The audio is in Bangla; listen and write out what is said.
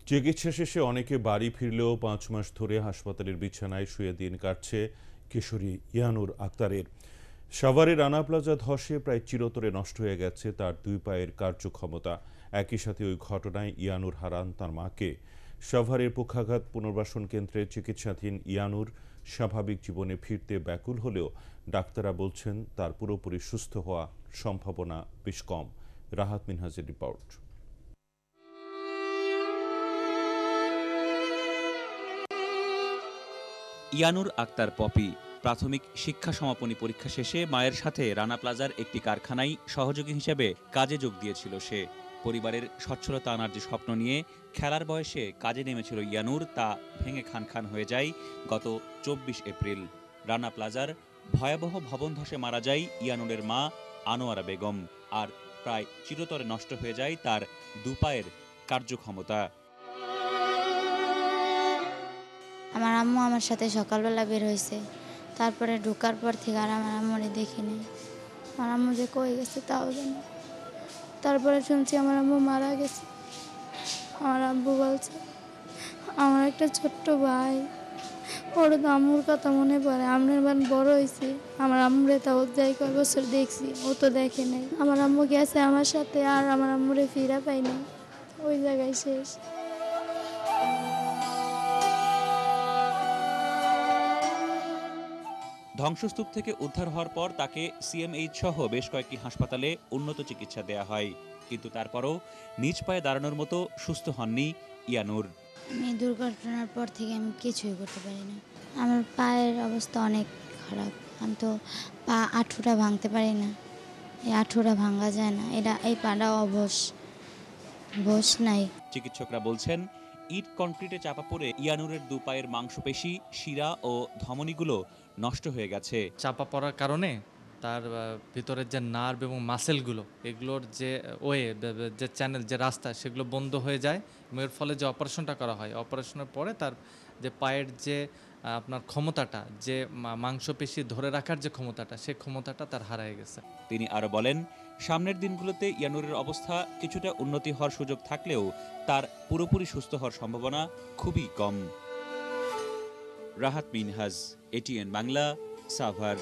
চিকিৎসা শেষে অনেকে বাড়ি ফিরলেও ৫ মাস ধরে হাসপাতালের বিছানায় শুয়ে দিন কাটছে কিশোরী ইয়ানুর আক্তারের। সাভারের রানা প্লাজা ধসে প্রায় চিরতরে নষ্ট হয়ে গেছে তার দুই পায়ের কার্যক্ষমতা। একই সাথে ওই ঘটনায় ইয়ানুর হারান তার মাকে। সাভারের পক্ষাঘাত পুনর্বাসন কেন্দ্রে চিকিৎসাধীন ইয়ানুর স্বাভাবিক জীবনে ফিরতে ব্যাকুল হলেও ডাক্তাররা বলছেন তার পুরোপুরি সুস্থ হওয়া সম্ভাবনা বেশ কম। রাহাত মিনহাজের রিপোর্ট। ইয়ানুর আক্তার পপি প্রাথমিক শিক্ষা সমাপনী পরীক্ষা শেষে মায়ের সাথে রানা প্লাজার একটি কারখানায় সহযোগী হিসেবে কাজে যোগ দিয়েছিল সে। পরিবারের সচ্ছলতা আনার যে স্বপ্ন নিয়ে খেলার বয়সে কাজে নেমেছিল ইয়ানুর, তা ভেঙে খান খান হয়ে যায় গত ২৪ এপ্রিল। রানা প্লাজার ভয়াবহ ভবন ধসে মারা যায় ইয়ানুরের মা আনোয়ারা বেগম, আর প্রায় চিরতরে নষ্ট হয়ে যায় তার দুপায়ের কার্যক্ষমতা। আমার আম্মু আমার সাথে সকালবেলা বের হয়েছে, তারপরে ঢোকার পর থেকে আর আমার আম্মুরে দেখিনি। আমার আম্মু যে কই গেছে তাও জানি। তারপরে শুনছি আমার আম্মু মারা গেছে। আমার আব্বু বলছে আমার একটা ছোট্ট ভাই, ওর তো আম্মুর কথা মনে পড়ে। আমরা এবার বড় হয়েছি, আমার আম্মুরে তাও যাই কয় বছর দেখছি, ও তো দেখে নাই। আমার আম্মু গেছে আমার সাথে, আর আমার আম্মুরে ফিরা পাই নাই, ওই জায়গায় শেষ। ধ্বংসস্তূপ থেকে উদ্ধার হওয়ার পর তাকে সিএমএইচ সহ বেশ কয়েকটি হাসপাতালে উন্নত চিকিৎসা দেয়া হয়, কিন্তু তারপরও নিজ পায়ে দাঁড়ানোর মতো সুস্থ হননি ইয়ানুর। আমি দুর্ঘটনার পর থেকে আমি কিছুই করতে পারি না। আমার পায়ের অবস্থা অনেক খারাপ। আমি তো পা আঁঠুটা ভাঙতে পারি না, এই আঁঠুটা ভাঙা যায় না, এই পাটা অবশ, বস নাই। চিকিৎসকরা বলছেন ইট কনক্রিটে চাপা পড়ে ইয়ানুরের দু পায়ের মাংসপেশি, শিরা ও ধমনীগুলো নষ্ট হয়ে গেছে। চাপা পড়ার কারণে তার ভিতরের যে নার্ভ এবং মাসেলগুলো, এগুলোর যে যে চ্যানেল, যে রাস্তা, সেগুলো বন্ধ হয়ে যায়। এর ফলে যে অপারেশনটা করা হয়, অপারেশনের পরে তার যে পায়ের যে আপনার ক্ষমতাটা, যে মাংসপেশি ধরে রাখার যে ক্ষমতাটা, সেই ক্ষমতাটা তার হারিয়ে গেছে। তিনি আরও বলেন, সামনের দিনগুলোতে ইয়ানুরের অবস্থা কিছুটা উন্নতি হওয়ার সুযোগ থাকলেও তার পুরোপুরি সুস্থ হওয়ার সম্ভাবনা খুবই কম। রাহাত মিনহাজ, এটিএন বাংলা, সাভার।